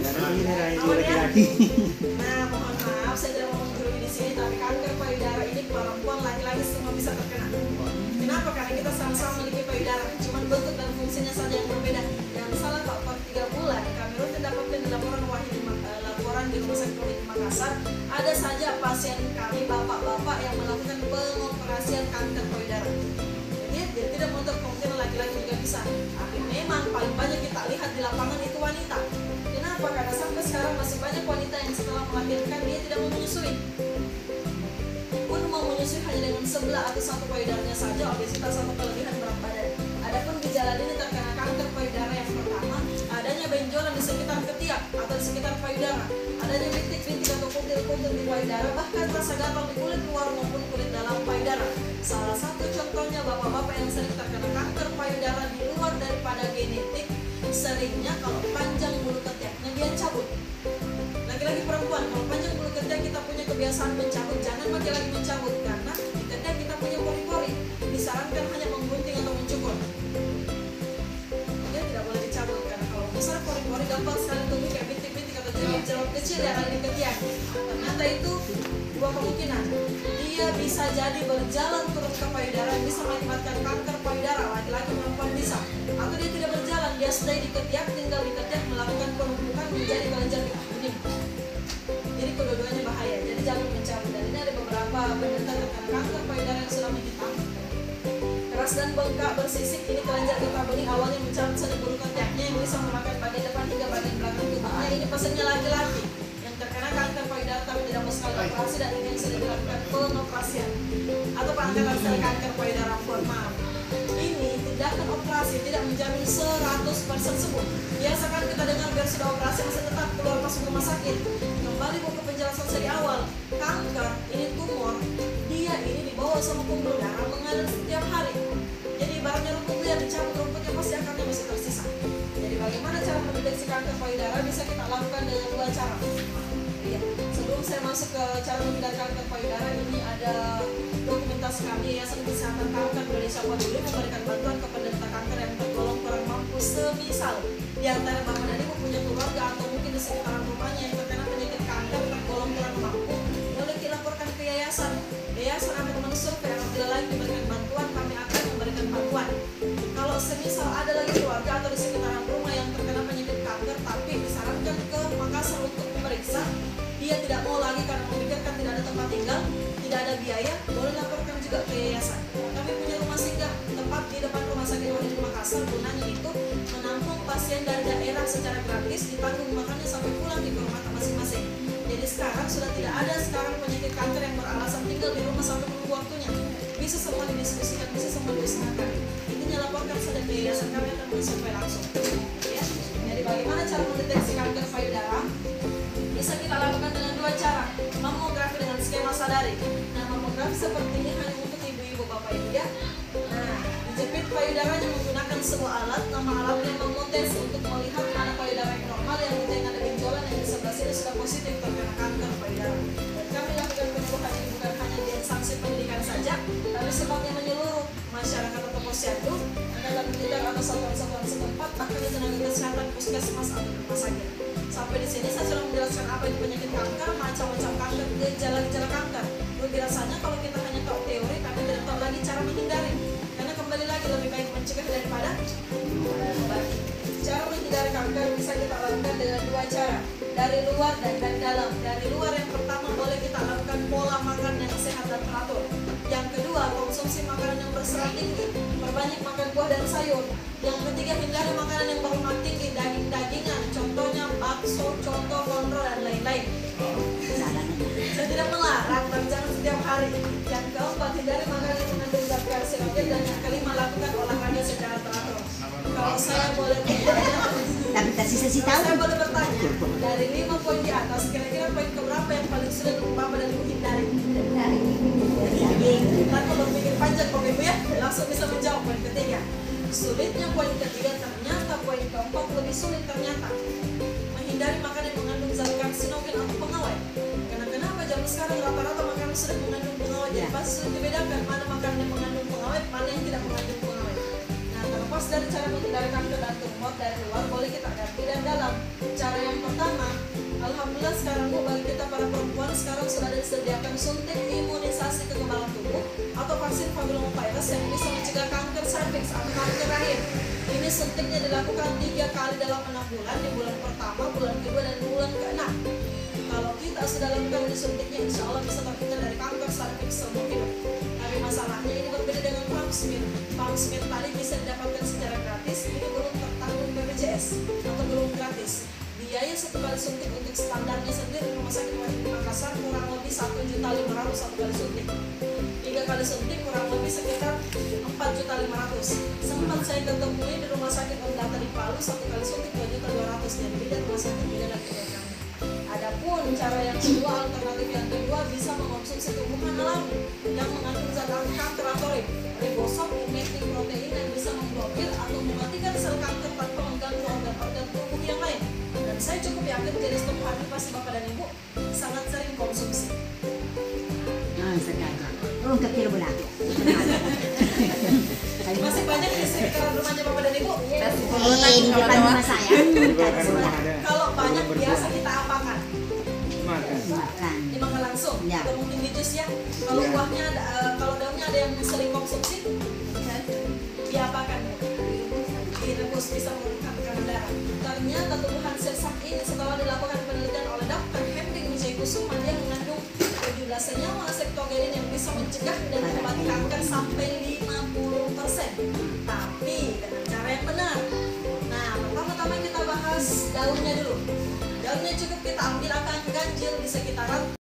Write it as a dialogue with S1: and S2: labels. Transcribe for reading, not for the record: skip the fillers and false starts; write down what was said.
S1: laki-laki.
S2: Nah, mohon maaf, saya tidak mau menggurui di sini, tapi kanker payudara ini perempuan laki-laki semua bisa terkena. Kenapa? Karena kita sama-sama memiliki payudara, cuma bentuk dan fungsinya saja yang berbeda. Yang salah Pak, per 3 bulan kami rutin dapatkan laporan di Rumah Sakit Polri Makassar, ada saja pasien kami bapak-bapak yang melakukan pengoperasian kanker payudara. Jadi tidak menutup kemungkinan laki-laki juga bisa. Tapi memang paling banyak kita lihat di lapangan itu wanita. Kenapa? Karena sampai sekarang masih banyak wanita yang setelah melahirkan dia tidak mau menyusui. Pun mau menyusui hanya dengan sebelah atau satu payudaranya saja, obesitas atau kelebihan berat badan. Adapun gejala ini terkena kanker payudara yang pertama, adanya benjolan di sekitar ketiak atau di sekitar payudara, adanya bintik-bintik atau kutil-kutil di payudara, bahkan rasa gatal di kulit luar maupun kulit dalam payudara. Salah satu contohnya bapak-bapak yang sering terkena kanker payudara di luar daripada genetik, seringnya kalau panjang bulu ketiaknya dia cabut. Laki-laki perempuan, kalau panjang bulu ketiak kita punya kebiasaan mencabut, jangan lagi mencabut karena di ketiak kita punya pori-pori. Disarankan hanya menggunting atau mencukur. Dia tidak boleh dicabut karena kalau misalnya pori-pori gampang sekali tumbuh kayak bintik-bintik atau jerawat kecil yang ada di ketiak. Ternyata itu dua kemungkinan. Dia bisa jadi berjalan turun ke payudara, bisa mengakibatkan kanker payudara, laki-laki perempuan bisa. Atau dia tidak berjalan, dia stay di ketiak, tinggal di ketiak, melakukan penumpukan menjadi kelenjar getah bening. Jadi kedua-duanya bahaya, jadi jangan mencabut. Dan ini ada beberapa penderita terkena kanker payudara yang sudah menghitam, keras dan bengkak bersisik. Ini kelenjar getah bening awalnya mencabut saja bulu ketiaknya yang bisa memakan bagian depan hingga bagian belakang tubuhnya. Ini pasiennya laki-laki yang terkena kanker payudara tapi tidak mau sekali operasi, dan ini yang sudah dilakukan pengoperasian atau pengangkatan sel kanker payudara. Maaf, ini tindakan operasi tidak menjamin 100% sembuh. Biasakan kita dengar biar sudah operasi masih tetap keluar masuk rumah sakit. Kembali buku penjelasan saya di awal, kanker ini tumor, dia ini dibawa sama pembuluh darah mengalir setiap hari. Jadi ibaratnya rumput liar, dicabut rumputnya pasti akarnya masih tersisa. Jadi bagaimana cara mendeteksi kanker payudara? Bisa kita lakukan dengan 2 cara. Iya. Sebelum saya masuk ke cara menghindari kanker payudara, ini ada dokumentasi kami Yayasan Kesehatan Kanker Indonesia peduli memberikan bantuan ke penderita kanker yang tergolong kurang mampu. Semisal di antara bapak dan ibu punya keluarga atau mungkin di sekitaran rumahnya yang terkena penyakit kanker tergolong kurang mampu, boleh dilaporkan ke yayasan. Yayasan akan mensurvei, apabila lagi diberikan bantuan kami akan memberikan bantuan. Kalau semisal ada lagi keluarga atau di sekitaran rumah yang terkena penyakit kanker tapi disarankan ke Makassar untuk memeriksa, dia tidak mau lagi karena memikirkan tidak ada tempat tinggal, tidak ada biaya, boleh laporkan juga ke yayasan. Kami punya rumah singgah tepat di depan Rumah Sakit Polri Makassar, gunanya itu menampung pasien dari daerah secara gratis, ditanggung makannya sampai pulang di rumah masing-masing. Jadi sekarang sudah tidak ada penyakit kanker yang beralasan tinggal di rumah sampai menunggu waktunya. Bisa semua didiskusikan, bisa semua diusahakan. Intinya laporkan saja ke yayasan, kami akan mensurvei langsung. Ya. Jadi bagaimana cara mendeteksi kanker payudara? Bisa kita lakukan dengan 2 cara, mamografi dengan skema sadari. Nah, mamografi seperti ini hanya untuk ibu-ibu, bapak ibu ya. Nah, dijepit payudaranya menggunakan sebuah alat, nama alatnya memotes untuk melihat mana payudara yang normal, yang tidak ada benjolan, yang di sebelah sini sudah positif terkena kanker payudara. Dan kami lakukan penyembuhan ini bukan hanya di instansi pendidikan saja, tapi sifatnya menyeluruh masyarakat atau posyandu, angkatan militer atau satuan-satuan setempat, bahkan di tenaga kesehatan puskesmas atau rumah sakit. Sampai di sini saya sudah menjelaskan apa itu penyakit kanker, macam-macam kanker, gejala-gejala kanker. Lebih rasanya kalau kita hanya tahu teori, kami tidak tahu lagi cara menghindari. Karena kembali lagi lebih baik mencegah daripada mengobati. Cara menghindari kanker bisa kita lakukan dengan 2 cara, dari luar dan dari dalam. Dari luar yang pertama boleh kita lakukan pola makan yang sehat dan teratur. Yang kedua, konsumsi makanan yang berserat tinggi, perbanyak makan buah dan sayur. Yang ketiga, hindari makanan yang berlemak tinggi, daging-dagingan, contohnya bakso, contoh, kontrol, dan lain-lain. Saya tidak melarang, tapi jangan setiap hari. Yang keempat, hindari makanan yang mengandung zat karsinogen, dan yang kelima, lakukan olahraga secara teratur. Kalau saya boleh bertanya, saya boleh bertanya, dari 5 poin di atas, kira-kira poin keberapa yang paling sulit untuk bapak dan ibu hindari? Tanpa berpikir panjang, bapak ibu ya, langsung bisa menjawab poin ketiga. Sulitnya poin ketiga, ternyata poin keempat lebih sulit ternyata. Menghindari makanan yang mengandung zat karsinogen atau pengawet. Karena kenapa zaman sekarang rata-rata makanan sudah mengandung pengawet, jadi pasti sudah dibedakan mana makanan yang mengandung pengawet, mana yang tidak mengandung pengawet. Nah, terlepas dari cara menghindari kanker dan tumor dari luar, boleh kita ganti dari dalam. Cara yang pertama sudah disediakan suntik imunisasi kekebalan tubuh atau vaksin papillomavirus yang bisa mencegah kanker serviks atau kanker rahim. Ini suntiknya dilakukan 3 kali dalam 6 bulan, di bulan pertama, bulan kedua, dan bulan ke-6. Kalau kita sudah lakukan disuntiknya, insya Allah bisa terhindar dari kanker serviks seumur hidup. Tapi masalahnya ini berbeda dengan Pap smear. Pap smear tadi bisa didapatkan secara gratis, ini belum tertanggung BPJS atau belum gratis. Biaya 1 kali suntik untuk standarnya sendiri di Rumah Sakit Wahid Makassar kurang lebih 1.500.000 1 kali suntik. 3 kali suntik kurang lebih sekitar 4.500.000. Sempat saya ketemui di Rumah Sakit Ondata di Palu 1 kali suntik 2.200.000. Dan beda rumah sakit, beda lagi programnya. Adapun cara yang kedua, alternatif yang kedua, bisa mengonsumsi tumbuhan alami yang mengandung zat anti kanker atau ribosom inactive protein yang bisa memblokir atau mematikan sel kanker tanpa mengganggu organ-organ tubuh yang lain. Dan saya cukup yakin jenis tumbuhan ini pasti Bapak dan Ibu sangat sering konsumsi.
S1: Sekarang belum kecil bulan.
S2: Masih banyak di sekitar rumahnya Bapak dan Ibu.
S1: Di depan rumah saya.
S2: Kalau banyak biasa kita apakan?
S1: Makan.
S2: Dimakan langsung,
S1: Ya.
S2: atau mungkin di jus ya. Kalau buahnya, kalau daunnya ada yang sering konsumsi, diapakan? Direbus, bisa menurunkan tekanan darah. Ternyata tumbuhan sirsak ini setelah dilakukan penelitian oleh Dr. Hendrik Wijaykusuma, dia mengandung 17 senyawa sektogenin yang bisa mencegah dan mengobati kanker sampai 50%. Tapi dengan cara yang benar. Nah, pertama-tama kita bahas daunnya dulu. Daunnya cukup kita ambil akan ganjil di sekitaran